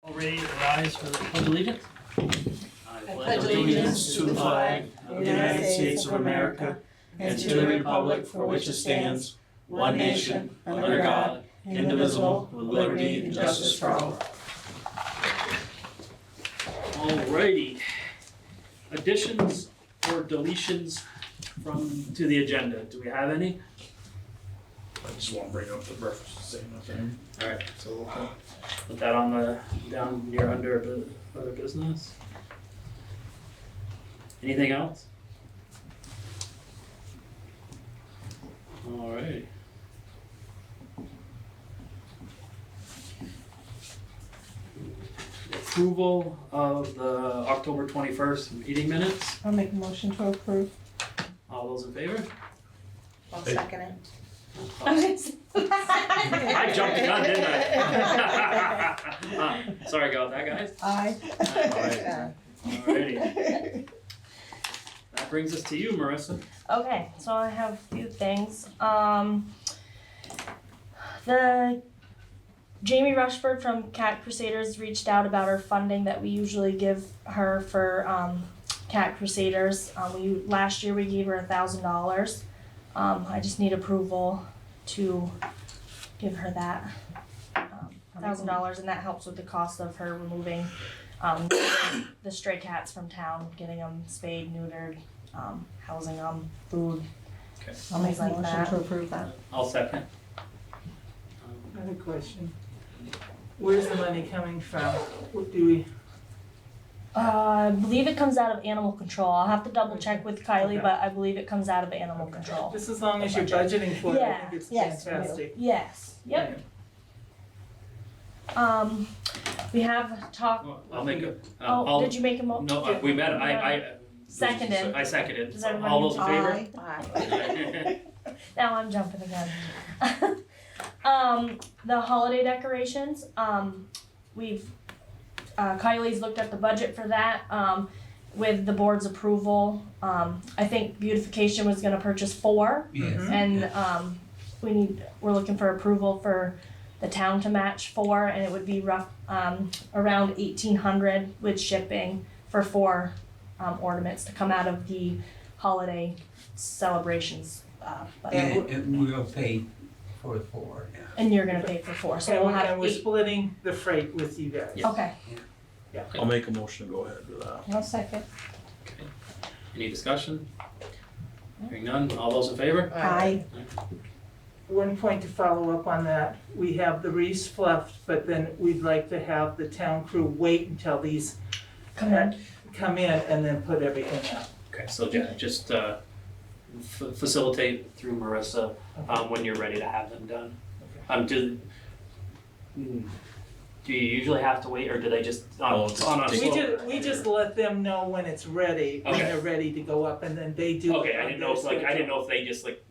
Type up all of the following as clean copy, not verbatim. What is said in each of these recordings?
All ready to rise for the Pledge of Allegiance? I pledge allegiance to the flag of the United States of America and to the republic for which it stands, one nation, under God, indivisible, with liberty and justice for all. Alrighty. Additions or deletions to the agenda? Do we have any? I just won't bring up the breakfast to say nothing. Alright, so we'll put that on the down near under the other business. Anything else? Alrighty. Approval of the October 21st meeting minutes. I'll make a motion to approve. All those in favor? I'll second it. I jumped the gun, didn't I? Sorry about that, guys. Aye. Alrighty. That brings us to you, Marissa. Okay, so I have a few things. The Jamie Rushford from Cat Crusaders reached out about our funding that we usually give her for Cat Crusaders. Last year we gave her $1,000. I just need approval to give her that $1,000, and that helps with the cost of her removing the stray cats from town, getting them spayed, neutered, housing them, food. Okay. I'll make a like motion that. to approve that. I'll second. I have a question. Where's the money coming from? What do we, I believe it comes out of animal control. I'll have to double check with Kylie, Okay. but I believe it comes out of animal control. just as long as you're budgeting for it, I Yeah. think it's Yes, we do. fantastic. Yes, yep. We have talked, I'll make a. did you make a No, we met. I Seconded. I seconded. Does everybody- All those in favor? Aye. Now I'm jumping again. The holiday decorations, Kylie's looked at the budget for that, with the board's approval. I think beautification was gonna purchase 4. Yes. And, we're looking for approval for the town to match 4, and it would be around 1,800 with shipping for 4, ornaments to come out of the holiday celebrations, budget. And we'll pay for 4, yeah. And you're gonna pay for 4, so we'll And have we're 8. splitting the freight with you guys. Okay, I'll make a motion to go ahead with that. I'll second. Okay. Any discussion? Hearing none. All those in favor? Aye. One point to follow up on that, we have the wreaths fluffed, but then we'd like to have the town crew wait until these come in. come in and then put everything up. Okay, so just facilitate through Marissa when you're ready to have them done. Do you usually have to wait, or do they just on a We just let them know when it's ready, when Okay. they're ready to go up, and then they do. Okay, I didn't know if they just like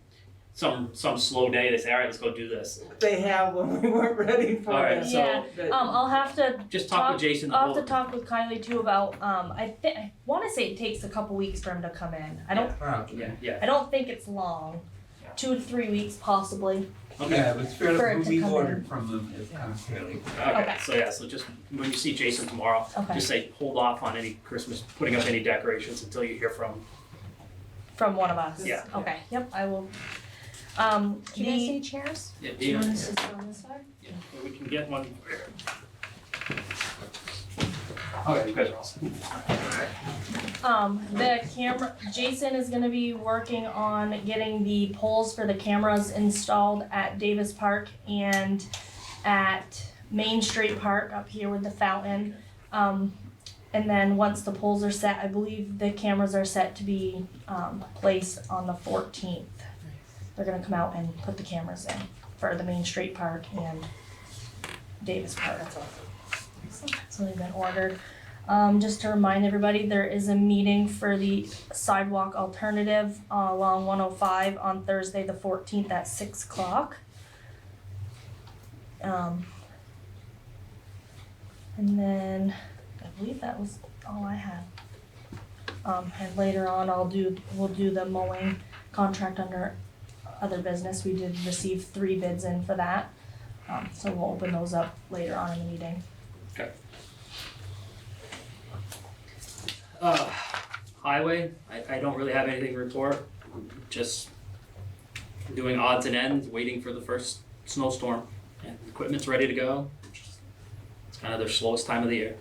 some slow day they say, all right, let's go do this. They have when we weren't ready for All right, it. so Yeah, But- I'll have to just talk with Jason. I'll have to talk with Kylie too about, I wanna say it takes a couple weeks for him to come in. I don't Probably. Yeah. think it's long, 2 to 3 weeks possibly. Okay. Yeah, but it's fairly, For it to we come ordered from them, it's kind of fairly. Okay. So just when you see Jason tomorrow, Okay. just say hold off on any putting up any decorations until you hear from. From one of us. Yeah. Okay, yep, I will. Do you guys see chairs? Yeah, Do you want us to sit on this side? Yeah, we can get one. Okay, you guys are all set. The camera, Jason is gonna be working on getting the poles for the cameras installed at Davis Park and at Main Street Park up here with the fountain. And then once the poles are set, I believe the cameras are set to be, placed on the 14th. They're gonna come out and put the cameras in for the Main Street Park and Davis Park. So they've been ordered. Just to remind everybody, there is a meeting for the sidewalk alternative along 105 on Thursday, the 14th at 6 o'clock. And then I believe that was all I had. And later on, we'll do the mowing contract under other business. We did receive 3 bids in for that. So we'll open those up later on in the meeting. Okay. Highway, I don't really have anything to report, just doing odds and ends, waiting for the first snowstorm, and equipment's ready to go. It's kind of their slowest time of the year.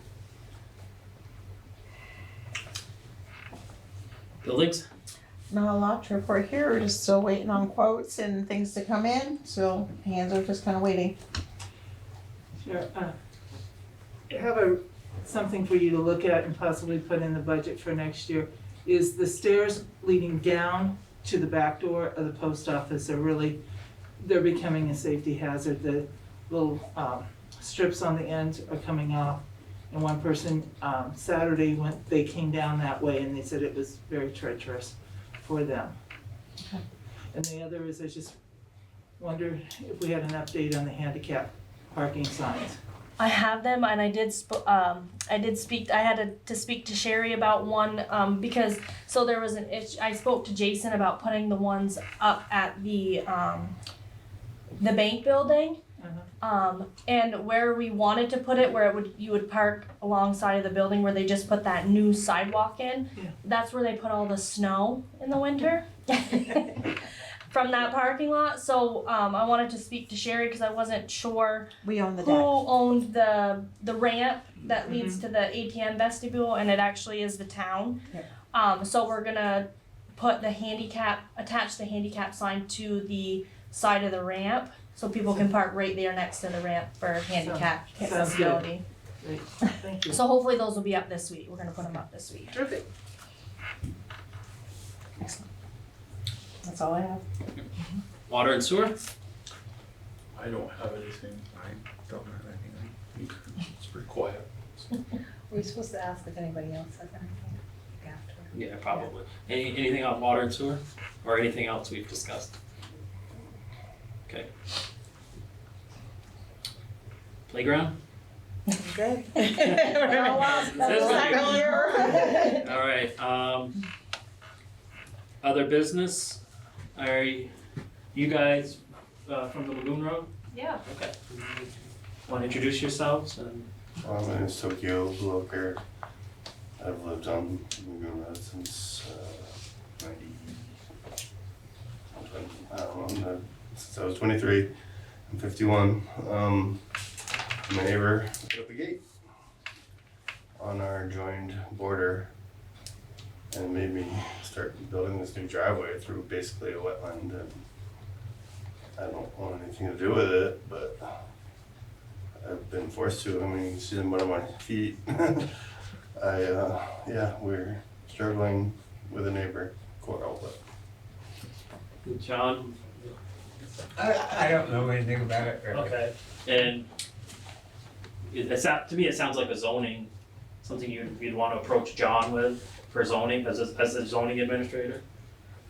Buildings? Not a lot to report here, we're just still waiting on quotes and things to come in, so hands are just kinda waiting. Sure. I have something for you to look at and possibly put in the budget for next year, is the stairs leading down to the back door of the post office they're becoming a safety hazard. The little strips on the end are coming off. And one person, Saturday, they came down that way and they said it was very treacherous for them. Okay. And the other is, I just wonder if we had an update on the handicap parking signs. I have them, and I had to speak to Sherry about one, because, so there was I spoke to Jason about putting the ones up at the bank building. And where we wanted to put it, where you would park alongside of the building where they just put that new sidewalk in, Yeah. that's where they put all the snow in the winter. From that parking lot, so I wanted to speak to Sherry because I wasn't sure We own the who deck. owned the ramp that leads to the ATM vestibule, and it actually is the town. Yep. So we're gonna put attach the handicap sign to the side of the ramp, so people can park right there next to the ramp for handicap Sounds good. accessibility. Great, thank you. So hopefully those will be up this week, we're gonna put them up this week. Terrific. Excellent. That's all I have. Water and sewer? I don't have anything. I don't have anything. It's pretty quiet. Were you supposed to ask if anybody else has anything after? Yeah, probably. Anything on water and sewer? Or anything else we've discussed? Okay. Playground? Good. All right, other business? Are you guys from the Lagoon Road? Yeah. Okay. Want to introduce yourselves and? My name is Tokyo Bloker. I've lived on Lagoon Road since 90. Since I was 23. I'm 51. My neighbor put up a gate on our joined border and made me start building this new driveway through basically a wetland, and I don't want anything to do with it, but I've been forced to. I mean, you can see the mud on my feet. We're struggling with a neighbor quarrel, but John? I don't know anything about it really. Okay. And to me, it sounds like a zoning, something you'd want to approach John with for zoning, as a zoning administrator?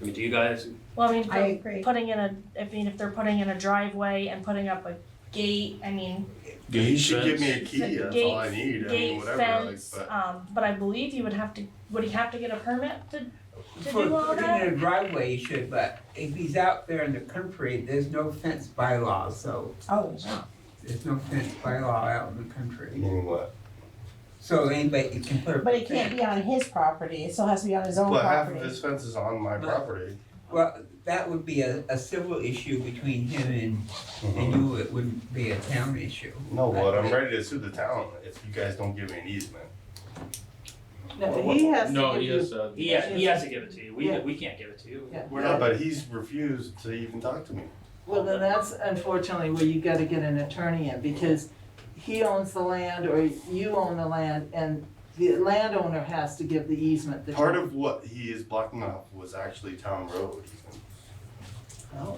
I mean, do you guys? Well, I mean, I agree. if they're putting in a driveway and putting up a gate, I mean, yeah, he should give me a key. the That's gate- all I need. I mean, gate, whatever. fence, But but I believe would he have to get a permit to For do all putting that? in a driveway, you should, but if he's out there in the country, there's no fence bylaw, so Oh, wow. there's no fence bylaw out in the country. meaning what? So anybody can put a But it can't fence. be on his property, it still has to be on his own Well, half property. of his fence is on my property. Well, that would be a civil issue between him and you, it wouldn't be a town issue. No, but I'm ready to sue the town if you guys don't give me an easement. No, he has to No, give he you. has, He has to give it to you. Yeah. We can't give it to you. Yeah. We're Yeah, not. but he's refused to even talk to me. Well, then that's unfortunately where you gotta get an attorney in, because he owns the land or you own the land, and the landowner has to give the easement. The Part of what he is blocking off was actually town road even. Oh.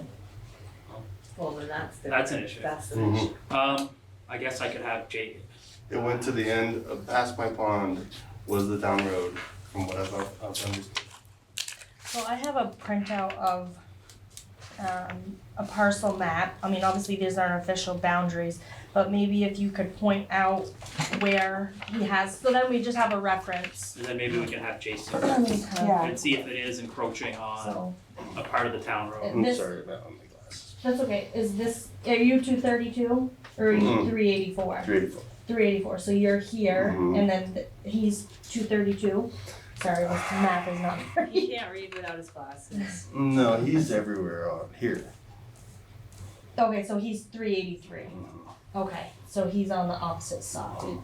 Well, then that's the. That's an issue. That's the Mhm. issue. I guess I could have Jake. It went to the end of past my pond was the town road, from what I've understood. So I have a printout of a parcel map. I mean, obviously these aren't official boundaries, but maybe if you could point out where he has, so then we just have a reference. And then maybe we can have Jason Yeah. and see if it is encroaching on So, a part of the town road. I'm This- sorry about my glasses. that's okay. Are you 232 or are you Mhm. 384? 384. 384, so you're here, Mhm. and then he's 232. Sorry, this math is not He very. can't read without his glasses. No, he's everywhere on here. Okay, so he's 383. Okay, so he's on the opposite side.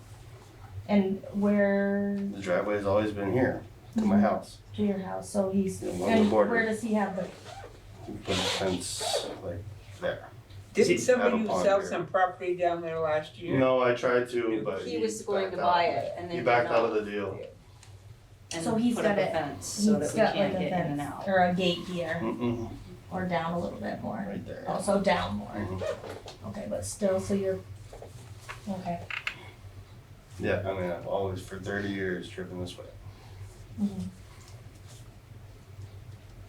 And where The driveway's always been here to my house. to your house? So he's. Yeah, on the And border. where does he have the? We put a fence like there. Didn't somebody Out of sell pond some property down there last year? No, I tried to, but He was going to backed buy out. it and then He did backed out not. of the deal. And So he's put got up a it- fence so that He's we got like can't a get in and fence out. or a gate here, Mm-mm, or down a little bit more. right there. Oh, so down more. Mhm. Okay, but still, so you're. Okay. Yeah, I mean, I've always, for 30 years, driven this way. Mhm.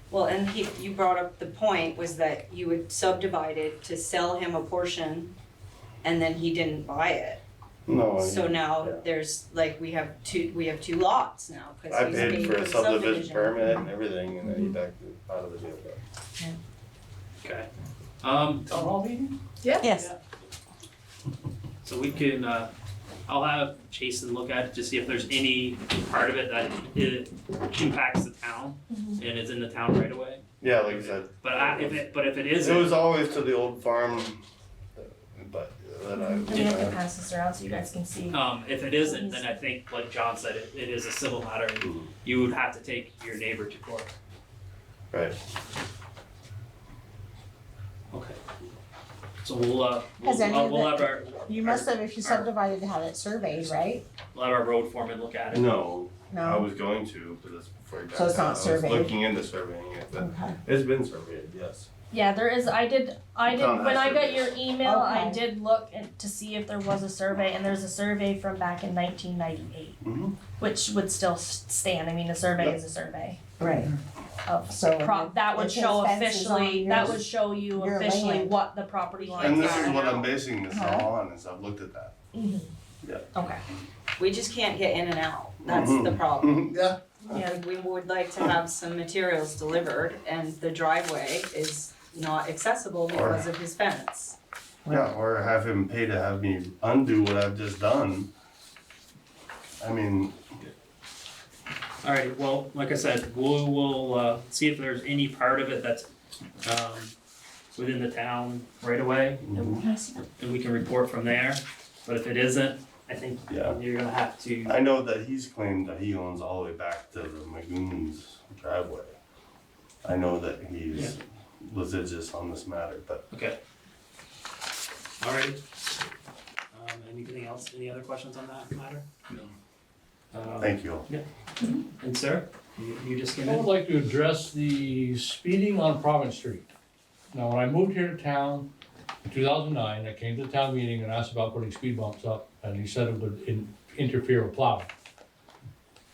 Well, and you brought up the point was that you would subdivide it to sell him a portion and then he didn't buy it. No, So now yeah. there's like, we have two lots now, cause I he's paid for a the subdivision permit and everything, and then he backed it out of the deal. Okay. Town hall meeting? Yes. So we can, I'll have Jason look at it to see if there's any part of it that it impacts the town and is in the town right away. Yeah, like I said, But if it it isn't, was always to the old farm, but then And we have to I. pass this around so you guys can see. if it isn't, then I think, like John said, it is a civil matter. Mhm. You would have to take your neighbor to court. Right. Okay. So we'll Has any of we'll it- have our, You must have, if you subdivided, had it surveyed, right? we'll have our road foreman look at it. No, I No? was going to, but that's before I got So it's there. not surveyed? I was looking into surveying it, but Okay. it's been surveyed, yes. Yeah, there is, I did, Town when has I got surveys. your email, I Okay. did look to see if there was a survey, and there's a survey from back in 1998, Mhm. which would still stand, I mean, a survey Yep. is a survey Right. of, So that would if his show fence is on officially, that yours- would show you your officially land. what the property lines are. And this is what now. I'm basing this Uh-huh. all on, is I've looked at that. Okay, We just can't get in and out. That's Mhm. the problem. Yeah. Yeah, we would like to have some materials delivered and the driveway is not accessible because of his fence. Yeah, or have him pay to have me undo what I've just done. I mean, Alright, well, like I said, we'll see if there's any part of it that's within the town right away, and we can report from there. But if it isn't, I think Yeah. you're gonna have to. I know that he's claimed that he owns all the way back to the Magoon's driveway. I know that he's litigious on this matter, but Okay. Alrighty. Anything else? Any other questions on that matter? No. thank you all. And sir, you just came I would in? like to address the speeding on Province Street. Now, when I moved here to town in 2009, I came to the town meeting and asked about putting speed bumps up, and he said it would interfere with plowing.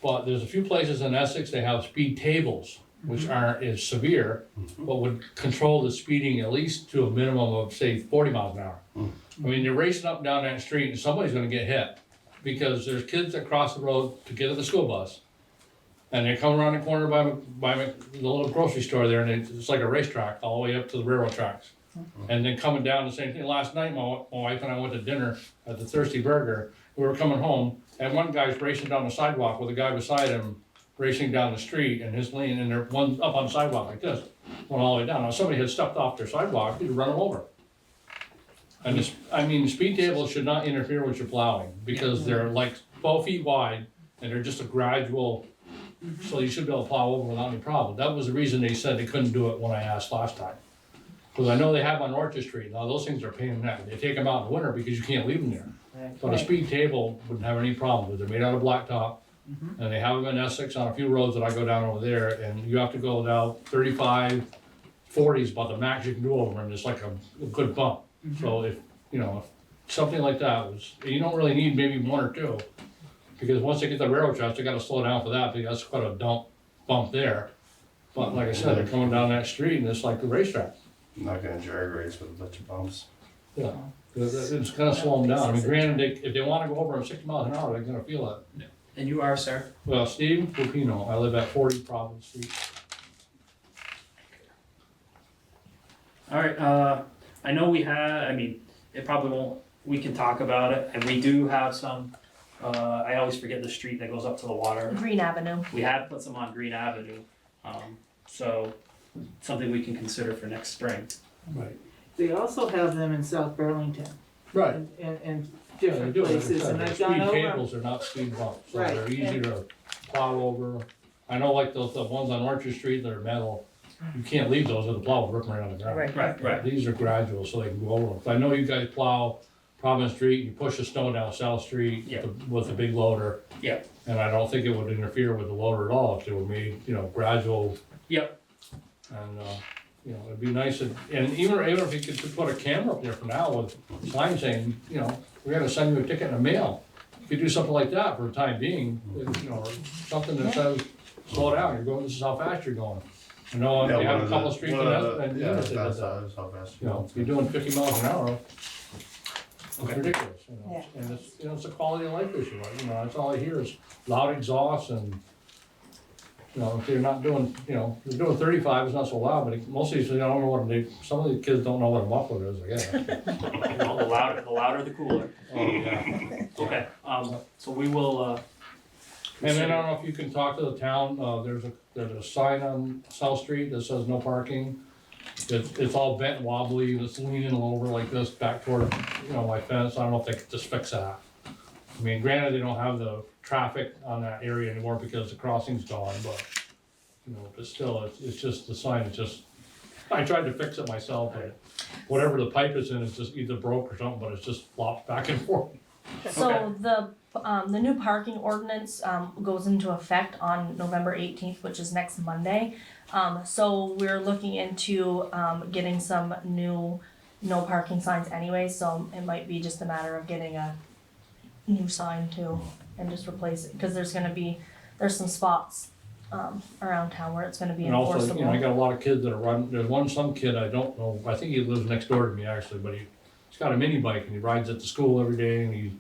But there's a few places in Essex, they have speed tables, which aren't as severe, but would control the speeding at least to a minimum of, say, 40 miles an hour. I mean, you're racing up and down that street and somebody's gonna get hit, because there's kids that cross the road to get to the school bus, and they come around the corner by the little grocery store there, and it's like a racetrack all the way up to the railroad tracks. And then coming down, the same thing. Last night, my wife and I went to dinner at the Thirsty Burger. We were coming home, and one guy's racing down the sidewalk with a guy beside him racing down the street, and his lane, and there one's up on the sidewalk like this, going all the way down. Now, if somebody had stepped off their sidewalk, you'd run them over. And this, I mean, the speed tables should not interfere with your plowing, because they're like 12 feet wide, and they're just a gradual, so you should be able to plow over without any problem. That was the reason they said they couldn't do it when I asked last time. Because I know they have on Orchard Street, now those things are a pain in the neck, they take them out in the winter because you can't leave them there. But a speed table wouldn't have any problem, because they're made out of blacktop, and they have them in Essex on a few roads that I go down over there, and you have to go down 35, 40 is about the max you can do over, and it's like a good bump. So if, you know, if something like that was, you don't really need maybe one or two, because once they get the railroad tracks, they gotta slow down for that, because that's quite a bump there. But like I said, they're coming down that street, and it's like the racetrack. I'm not gonna drag race with a bunch of bumps. Yeah, it's gonna slow them down. I mean, granted, if they wanna go over 60 miles an hour, they're gonna feel it. And you are, sir? Well, Steve Lupino, I live at 40 Providence Street. Alright, I know we had, I mean, it probably won't, we can talk about it, and we do have some I always forget the street that goes up to the water. Green Avenue. We have put some on Green Avenue, so something we can consider for next spring. Right. They also have them in South Burlington Right. and Yeah, different they do. places, and I've gone Speed over. cables are not speed bumps, so Right. they're easy to plow over. I know like those, the ones on Orchard Street that are metal, you can't leave those with the plow ripping right on the ground. Right. These are gradual, so they can go over them. 'Cause I know you guys plow Providence Street, you push the snow down South Street Yeah. with a big loader. Yeah. And I don't think it would interfere with the loader at all if they were made, gradual. Yep. And, it'd be nice, and even if you could put a camera up there for now with signs saying, we're gonna send you a ticket in the mail. You could do something like that for the time being, or something that says, slow down, this is how fast you're going. I know they have a couple of streets in that, and Yeah, that that's does that. how fast. If you're doing 50 miles an hour, it's Okay. ridiculous, Yeah. and it's a quality of life issue, that's all I hear is loud exhaust and, if you're not doing, if you're doing 35, it's not so loud, but most of these, I don't know some of the kids don't know what a muffler is, I guess. The louder the cooler. Oh, yeah. Okay, so we will, And then I don't know if you can talk to the town, there's a sign on South Street that says no parking. It's all bent and wobbly, it's leaning over like this back toward, my fence, I don't know if they could just fix that. I mean, granted, they don't have the traffic on that area anymore because the crossing's gone, but still, it's just, the sign is just, I tried to fix it myself, but whatever the pipe is in, it's just either broke or something, but it's just flopped back and forth. So the new parking ordinance, goes into effect on November 18th, which is next Monday. So we're looking into, getting some new no parking signs anyway, so it might be just a matter of getting a new sign too, and just replace it, cause there's some spots, around town where it's gonna be And also, enforceable. I got a lot of kids that are running, there's some kid, I don't know, I think he lives next door to me actually, but he's got a mini bike and he rides it to school every day and he's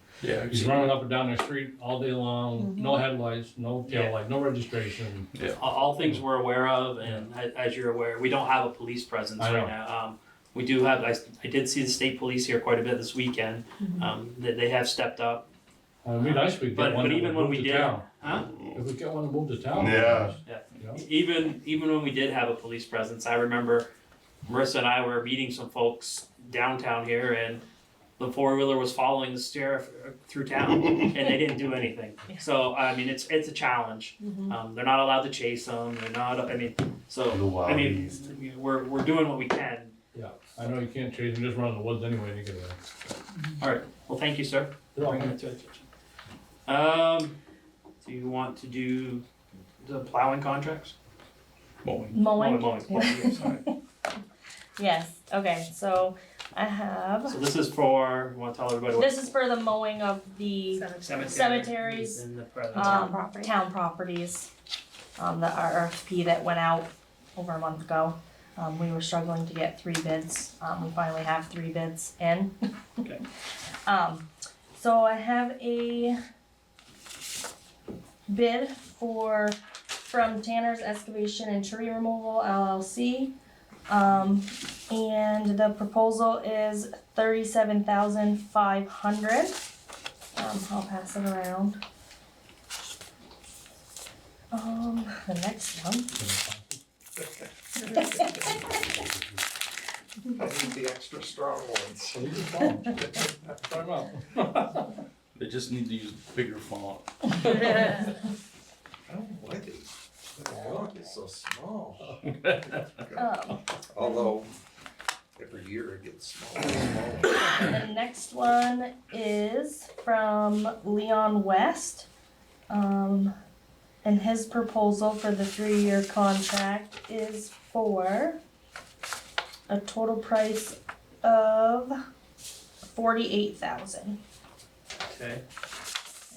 running up and down the street all day long, no headlights, no tail light, no registration. all things we're aware of, and as you're aware, we don't have a police presence I know. right now. We do have, I did see the state police here quite a bit this weekend, they have stepped up. It'd be nice if we But get one that even would when move we to did, town. huh? If we get one to move to town. Yeah. Even when we did have a police presence, I remember Marissa and I were meeting some folks downtown here, and the four-wheeler was following the stair through town, and they didn't do anything. So I mean, it's a challenge. They're not allowed to chase them. They're not. We're doing what we can. Yeah, I know you can't chase them, just run in the woods anyway to get away. All right. Well, thank you, sir. You're welcome. Bringing it to attention. Do you want to do the plowing contracts? Mowing. Mowing, sorry. Yes, okay, so I have, So this is for, you wanna tell everybody what? this is for the mowing of the cemeteries, In the present. town properties. The RFP that went out over a month ago. We were struggling to get 3 bids. We finally have 3 bids in. Okay. So I have a bid from Tanner's Excavation and Tree Removal LLC. And the proposal is $37,500. I'll pass it around. The next one. I need the extra strong ones. So you can follow. Try 'em out. They just need to use bigger font. I don't like it. The font is so small. Although, every year it gets smaller and smaller. The next one is from Leon West. And his proposal for the 3-year contract is for a total price of $48,000. Okay.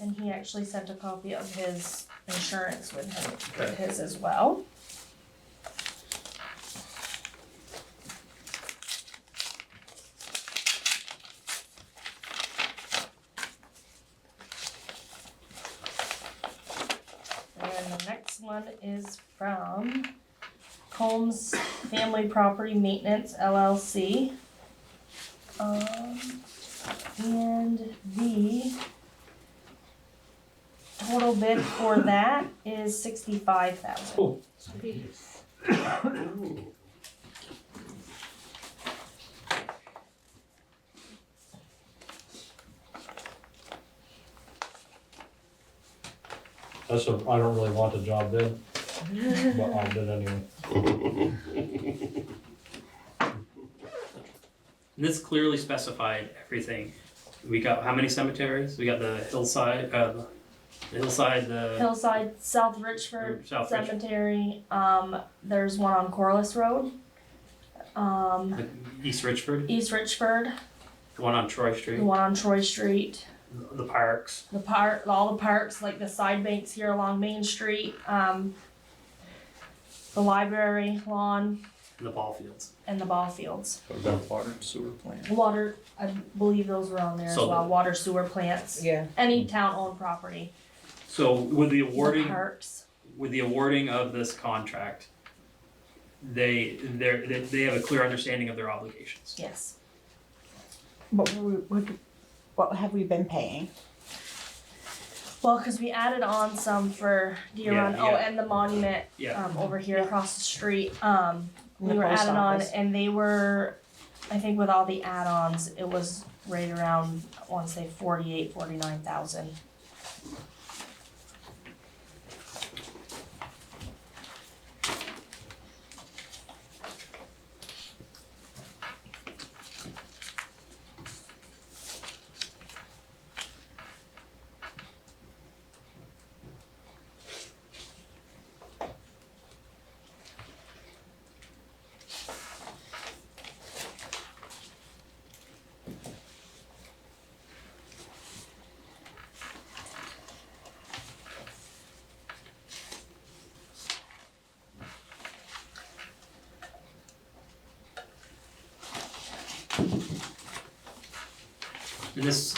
And he actually sent a copy of his insurance with him, with his as well. And the next one is from Combs Family Property Maintenance LLC. And total bid for that is $65,000. I don't really want the job done, but I'll bid anyway. And this clearly specified everything. We got how many cemeteries? We got the hillside, the Hillside, South Richford South Richford. Cemetery. There's one on Corliss Road. East Richford, East Richford, the one on Troy the Street, one on Troy Street, the parks. all the parks, like the side banks here along Main Street, the library lawn, And the ball fields. and the ball fields. What about water and sewer plant? Water, I believe those were on there as So well, water sewer plants, Yeah. any town-owned property, So with the the awarding, parks. with the awarding of this contract, they have a clear understanding of their obligations. Yes. What have we been paying? Well, because we added on some for Deer Yeah, Run, oh, yeah. and the monument, Yeah. over here across the street, In we the were post added on, office. and they were, I think with all the add-ons, it was right around, I wanna say 49,000. And this,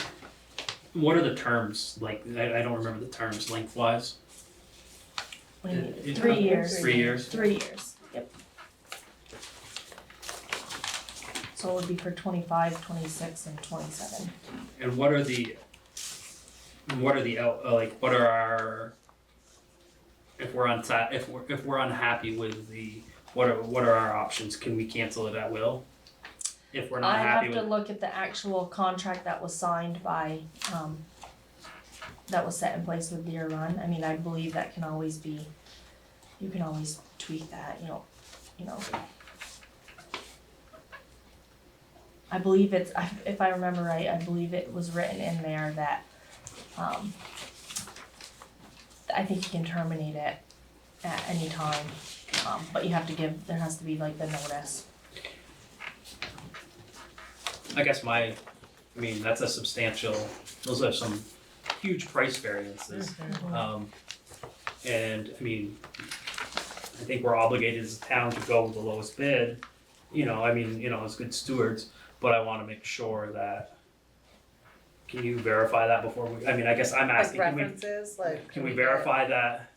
what are the terms? Like, I don't remember the terms lengthwise. What do you mean? It- 3 years. 3 years. 3 years, yep. So it would be for 25, 26, and 27. And what are the like, what are our, if we're unhappy with the, what are our options? Can we cancel it at will? If we're not I happy have to with, look at the actual contract that was signed by, that was set in place with Deer Run. I mean, I believe that can always be, you can always tweak that, you know. I believe it's, if I remember right, I believe it was written in there that, I think you can terminate it at any time, but you have to give, there has to be like the notice. I guess I mean, that's a substantial, those are some huge price variances. And I mean, I think we're obligated as a town to go with the lowest bid, as good stewards, but I wanna make sure that, can you verify that before we, I guess I'm Like asking, references, can we verify that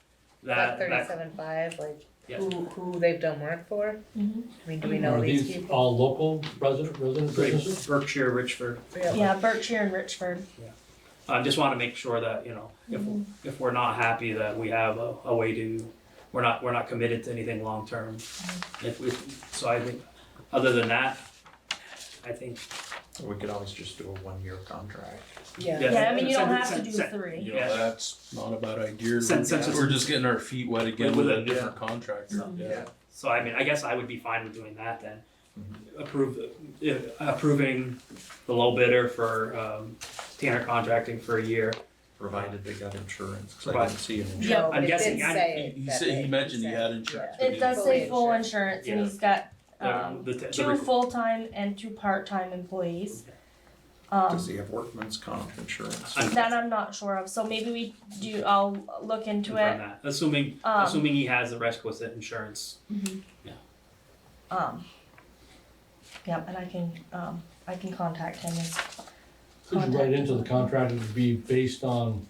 37.5, like Yeah. who they've done work for? Mhm. I mean, do we know Are these these people? all local resident businesses? Berkshire, Richford? Yeah, Berkshire and Richford. I just wanna make sure that, if we're not happy, that we have a way to, we're not committed to anything long-term. So I think, other than that, I think, We could always just do a 1-year contract. Yeah. Yeah, I mean, you don't Send- have to send- do send- 3. You Yeah. know, that's not a bad idea. Since it's- We're just getting our feet wet again With with a- a different contractor. Yeah. So I guess I would be fine with doing that then. Approving the low bidder for, Tanner Contracting for a year. Provided they got insurance, 'cause I Provided. didn't see an insurance. Yeah. No, but I'm it guessing did I- say He that said, he they mentioned he said- had insurance. yeah. but It does Fully say full insured. insurance, and Yeah. he's got, The 2 full-time and 2 part-time employees. Does he have workman's comp insurance? That I'm not sure of, so maybe I'll look into confirm it. that. Assuming he has the requisite insurance. Yep, and I can contact him. Could you write into the contract, it would be based on,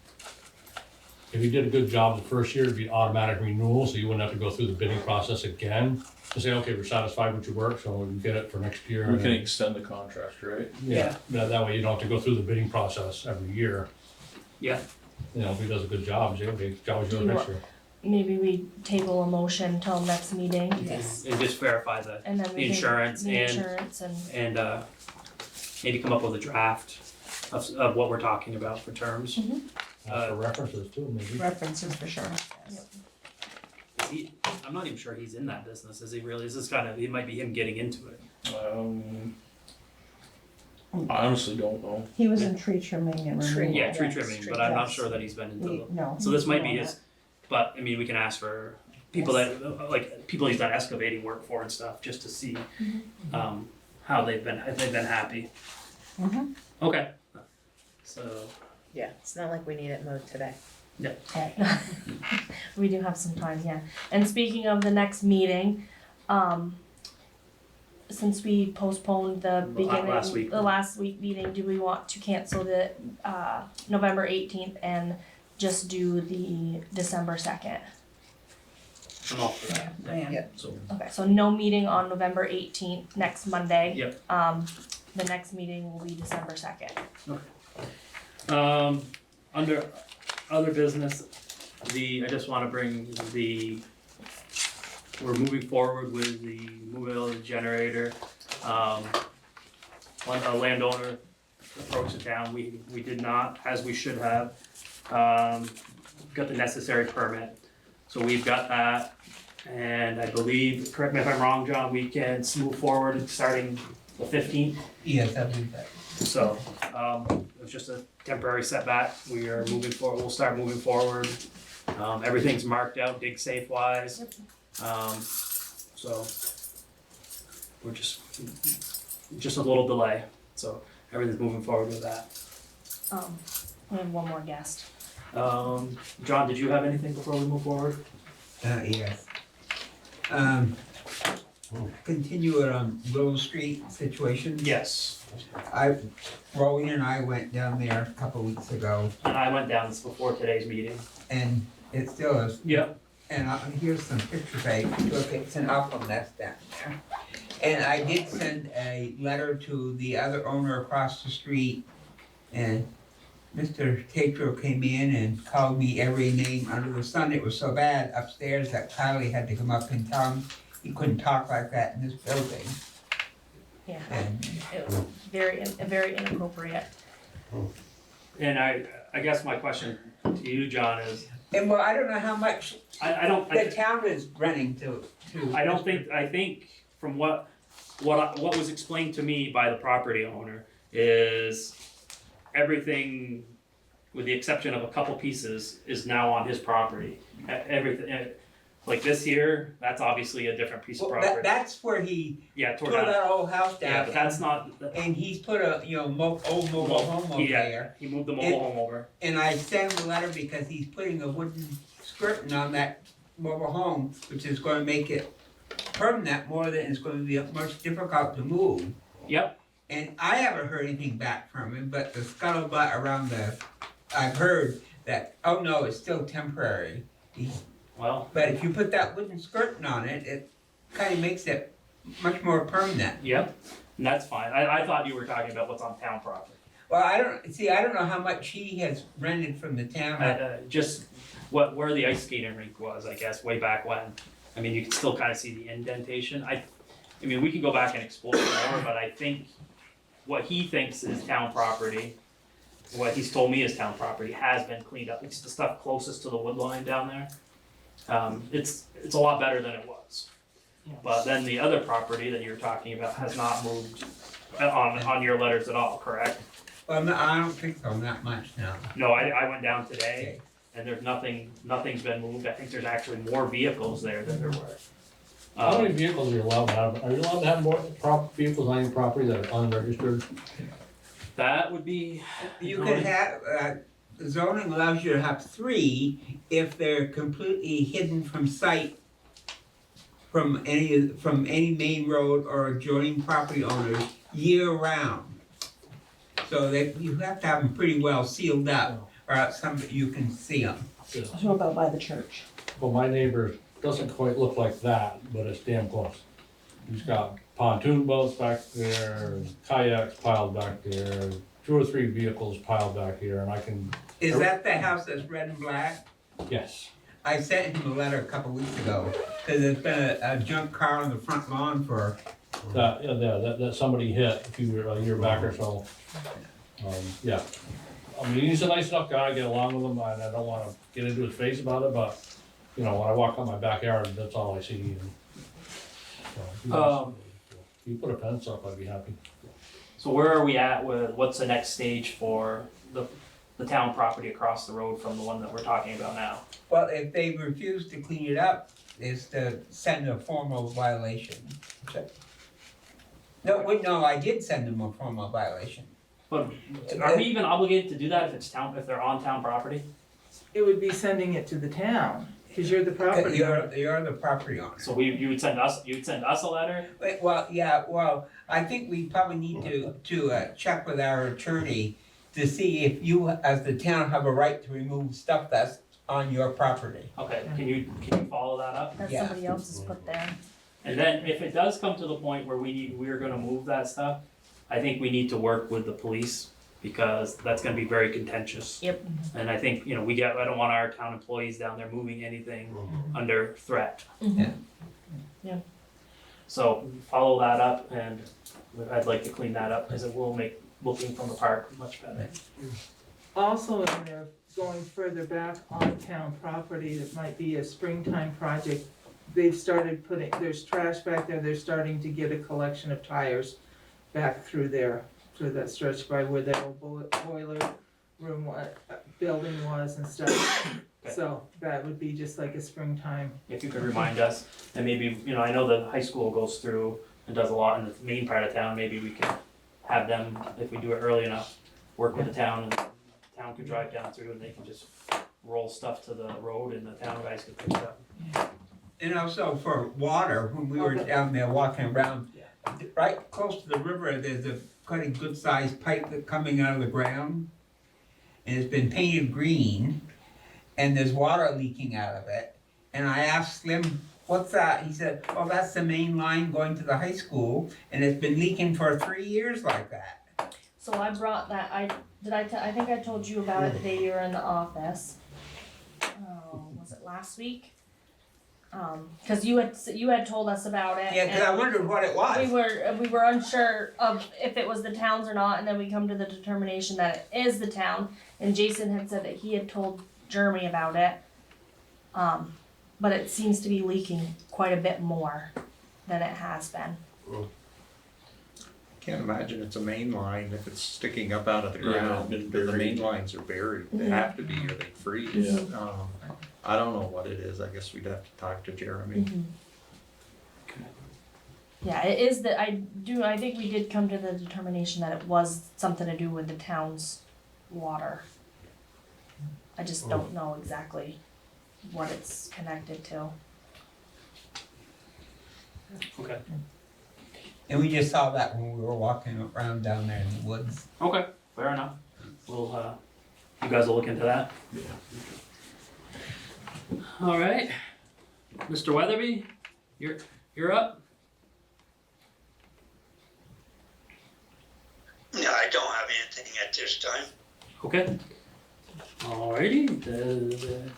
if you did a good job the first year, it'd be automatic renewal, so you wouldn't have to go through the bidding process again. To say, okay, we're satisfied with your work, so we can get it for next year. We can extend the contract, right? Yeah, that way you don't have to go through the bidding process every year. Yeah. You know, if he does a good job, say, okay, job's Do yours you next year. Maybe we table a motion till next meeting Yes. And just verify and then the we can. insurance The and, insurance and, maybe come up with a draft of what we're talking about for terms. Ask for references too, maybe. References for sure, yes. I'm not even sure he's in that business, is he really? Is this it might be him getting into it. I honestly don't know. He was in tree trimming and removal. Yeah, tree Yes, trimming, tree but I'm not yes. sure that he's been into the. No. So this might be he's his, but I mean, we can ask for people that, like, people he's done excavating work for and stuff, just to see, how if they've been happy. Mm-hmm. Okay, so, Yeah, it's not like we need it mowed today. we do have some time, yeah. And speaking of the next meeting, since we postponed the beginning, last week. the last week meeting, do we want to cancel the, November 18th and just do the December 2nd? I'm all for that. Yeah. So, Okay, so no meeting on November 18th, next Monday. Yep. The next meeting will be December 2nd. under other business, I just wanna bring we're moving forward with the moving of the generator. A landowner approached the town, we did not, as we should have, got the necessary permit. So we've got that, and I believe, correct me if I'm wrong, John, we can move forward starting the 15th. Yes, I believe that. So, it was just a temporary setback, we are moving forward, we'll start moving forward. Everything's marked out, dig safe wise. So, we're just a little delay, so everything's moving forward with that. We have one more guest. John, did you have anything before we move forward? Yes. Continue it on Willow Street situation. Yes. Rowan and I went down there a couple weeks ago, And I went down this before today's meeting. and it still is. Yep. And here's some pictures I took, it's an awful mess down there. And I did send a letter to the other owner across the street, and Mr. Tatro came in and called me every name under the sun. It was so bad upstairs that Kylie had to come up and tell him he couldn't talk like that in this building. Yeah, And it was very inappropriate. And I guess my question to you, John, is, well, I don't know how much I don't, the town is running to. I think from what was explained to me by the property owner is everything, with the exception of a couple pieces, is now on his property. Everything, like this here, that's obviously a different piece of Well, property. that's where he Yeah, tore tore down. that whole house down. Yeah, but that's not, And he's put a, old mobile home over there. he moved the mobile home over. And I sent him a letter because he's putting a wooden skirting on that mobile home, which is gonna make it permanent more than it's gonna be much difficult to move. Yep. And I haven't heard anything back from him, but the scuttlebutt around I've heard that, oh no, it's still temporary. Well, But if you put that wooden skirting on it, it kinda makes it much more permanent. yep, and that's fine. I thought you were talking about what's on town property. Well, I don't know how much he has rented from the town. Just where the ice skating rink was, I guess, way back when. I mean, you can still kind of see the indentation. I mean, we can go back and explore more, but I think what he thinks is town property, what he's told me is town property, has been cleaned up. It's the stuff closest to the wood line down there. It's a lot better than it was. But then the other property that you're talking about has not moved on your letters at all, correct? Well, no, I don't think so, not much now. No, I went down today and there's nothing's been moved. I think there's actually more vehicles there than there were. How many vehicles are you allowed to have? Are you allowed to have more vehicles on your property that are unregistered? That would be. You could have, zoning allows you to have 3 if they're completely hidden from sight from any main road or adjoining property owners year round. So you have to have them pretty well sealed up, or else you can see them. What about by the church? Well, my neighbor doesn't quite look like that, but it's damn close. He's got pontoon boats back there, kayaks piled back there, 2 or 3 vehicles piled back here, and I can Is that the house that's red and black? Yes. I sent him a letter a couple weeks ago, cause there's been a junk car on the front lawn for, That somebody hit a year back or so. Yeah. I mean, he's a nice enough guy, I get along with him, and I don't wanna get into his face about it, but, you know, when I walk out my backyard, that's all I see. And, so, if you put a fence up, I'd be happy. So where are we at with, what's the next stage for the town property across the road from the one that we're talking about now? well, if they refuse to clean it up, is to send a formal violation. No, I did send them a formal violation. But are we even obligated to do that if they're on town property? It would be sending it to the town, cause you're the property owner. You're the property owner. So you would send us a letter? Wait, well, I think we probably need to check with our attorney to see if you, as the town, have a right to remove stuff that's on your property. Okay, can you follow that up? That Yeah. somebody else has put there. And then if it does come to the point where we're gonna move that stuff, I think we need to work with the police because that's gonna be very contentious. Yep. And I think, you know, I don't want our town employees down there moving anything under threat. Yeah. Yeah. So follow that up and I'd like to clean that up because it will make looking from the park much better. Also, in there, going further back on town property, it might be a springtime project. They've started there's trash back there, they're starting to get a collection of tires back through there, through that stretch by where the old boiler room building was and stuff. Okay. So that would be just like a springtime. If you could remind us, and maybe, you know, I know the high school goes through and does a lot in the main part of town, maybe we can have them, if we do it early enough, work with the town and the town could drive down through and they can just roll stuff to the road and the town guys could pick it up. And also for water, when we were down there walking around, right close to the river, there's a quite a good sized pipe that's coming out of the ground. And it's been painted green, and there's water leaking out of it. And I asked Slim, what's that? He said, well, that's the main line going to the high school, and it's been leaking for 3 years like that. So I brought that, I think I told you about it the day you were in the office. Was it last week? Cause you had told us about it. Yeah, because I wondered what it was. We were unsure of if it was the town's or not, and then we come to the determination that it is the town, and Jason had said that he had told Jeremy about it. But it seems to be leaking quite a bit more than it has been. Can't imagine it's a main line if it's sticking up out of the Yeah, ground, been but the buried. main lines are buried, they have to be or they freeze. Yeah. I don't know what it is, I guess we'd have to talk to Jeremy. Yeah, it is that I think we did come to the determination that it was something to do with the town's water. I just don't know exactly what it's connected to. Okay. And we just saw that when we were walking around down there in the woods. Okay, fair enough. We'll, you guys will look into that? Yeah. All right, Mr. Weatherby, you're up. Yeah, I don't have anything at this time. Okay. Alrighty,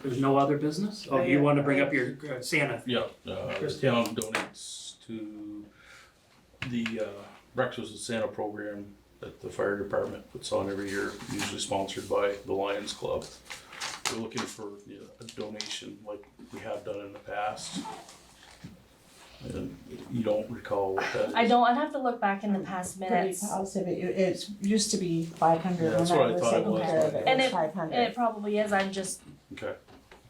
there's no other business? Oh, you want to bring up your Santa? Yeah, the town donates to the Breakfast with Santa program that the fire department puts on every year, usually sponsored by the Lions Club. We're looking for a donation like we have done in the past. And you don't recall what that is? I don't. I'd have to look back in the past Pretty minutes. positive, it used to be 500 Yeah, when that's I what I was thought it taking was. care of it, And it was 500. It probably is. I'm just Okay,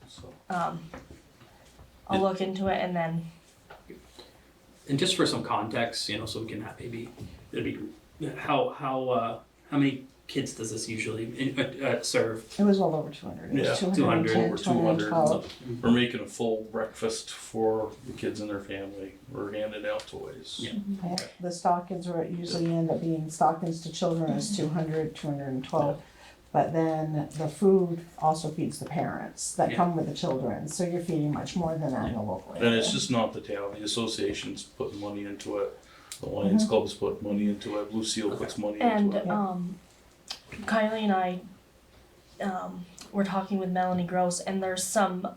so. I'll look into it and then. And just for some context, you know, so we can have how many kids does this usually serve? It was well over 200, it Yeah, was 200, 210, over 200. 212. We're making a full breakfast for the kids and their family. We're handing out toys. Yeah. Yeah, the stockings were usually end up being stockings to children is 200, 212. But then the food also feeds the parents that come with the children, so you're feeding much more than that in the local area. And it's just not the town, the association's putting money into it. The Lions Club's put money into it, Blue Seal puts money And into it. Kylie and I we're talking with Melanie Gross, and there's some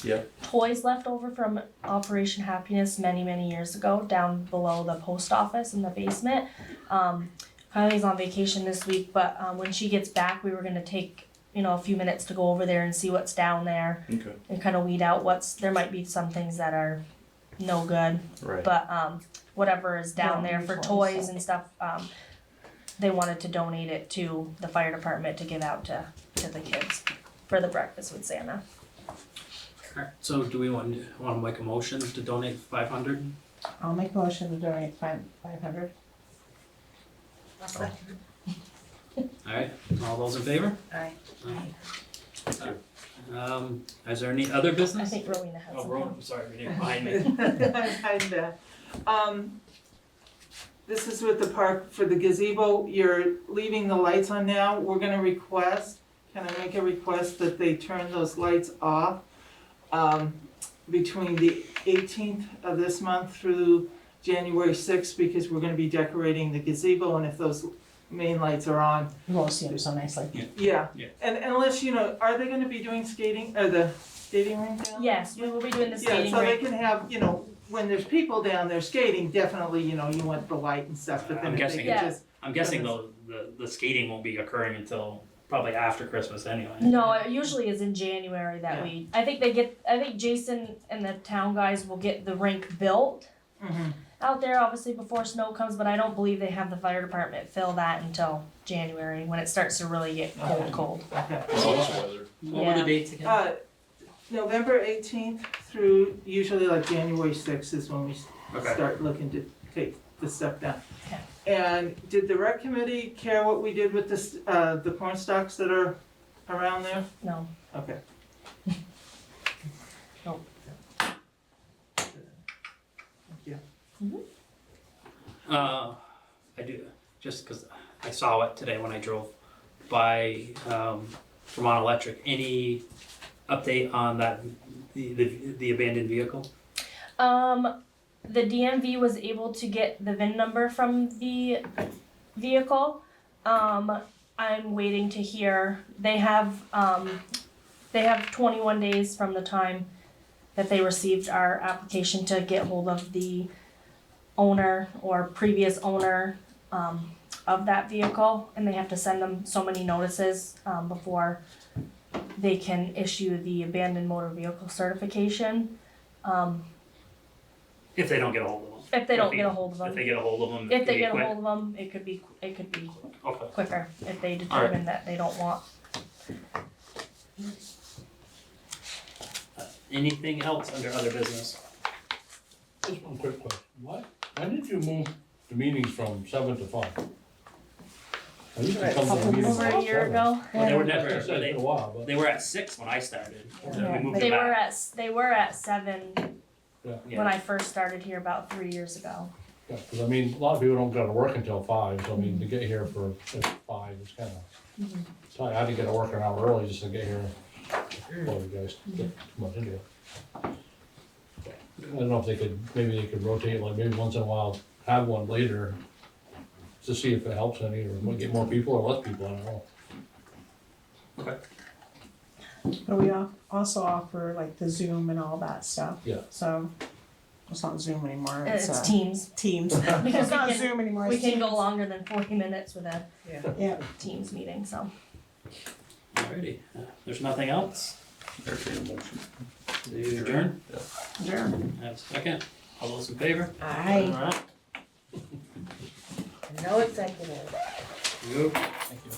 Yeah. toys left over from Operation Happiness many years ago down below the post office in the basement. Kylie's on vacation this week, but when she gets back, we were gonna take a few minutes to go over there and see what's down there Okay. and kind of weed out there might be some things that are no good, Right. but whatever is down there for Toys. toys and stuff, they wanted to donate it to the fire department to give out to the kids for the breakfast with Santa. Alright, so do we want to make a motion to donate 500? I'll make a motion to donate 500. Alright, all those in favor? Aye. Is there any other I business? think Rowena has Oh, something. Rowan, I'm sorry, you're behind me. Kinda. This is with the park for the gazebo. You're leaving the lights on now. We're gonna request, can I make a request that they turn those lights off between the 18th of this month through January 6th, because we're gonna be decorating the gazebo, and if those main lights are on, You won't see them so nicely. yeah. Yeah. And unless, are they gonna be doing skating, or the skating rink down? Yes, we will be doing the Yeah, skating so they rink. can have, when there's people down there skating, definitely, you want the light and stuff, but then I'm if guessing- they Yeah. could just, I'm guessing though, the skating won't be occurring until probably after Christmas anyway. No, it usually is in January that I think Jason and the town guys will get the rink built out there, obviously before snow comes, but I don't believe they have the fire department fill that until January, when it starts to really get cold. okay. Well, that's weather. What were the dates again? November 18th through usually like January 6th is when we Okay. start looking to take the stuff down. Okay. And did the rec committee care what we did with the corn stalks that are around there? No. Okay. Nope. Thank you. I do, just because I saw it today when I drove by Vermont Electric. Any update on that, the abandoned vehicle? The DMV was able to get the VIN number from the vehicle. I'm waiting to hear. They have 21 days from the time that they received our application to get hold of the owner or previous owner of that vehicle, and they have to send them so many notices before they can issue the abandoned motor vehicle certification. If they don't get a hold of them. If they don't get a hold of them. If they get a hold of them. If they get a quick. hold of them, it could be Okay. quicker if they determine that they don't want. Anything else under other business? Just one quick question. Why did you move the meetings from 7 to 5? I used to come to the meetings Over at a year 7. ago, Well, they were I never, was gonna say, it's been a while, but. they were at 6 when I started. And then Yeah. we moved they it were back. they were at 7 Yeah. when I first started here about 3 years ago. Yeah, cause I mean, a lot of people don't go to work until 5, so I mean, to get here for 5 is kinda. So I had to get to work an hour early just to get here, before you guys get too much into it. I don't know if maybe they could rotate, like maybe once in a while, have one later, to see if it helps any, or might get more people or less people, I don't know. But we also offer like the Zoom and all that stuff. Yeah. So it's not Zoom anymore. It's It's Teams. Teams. Because It's we not can- Zoom anymore. We It's can go Teams. longer than 40 minutes with a Yeah. Teams meeting, so. Alrighty, there's nothing else? Entertain a motion. Do you adjourn? Sure. Have a second? All those in favor? Aye. Alright. No executive. Thank you.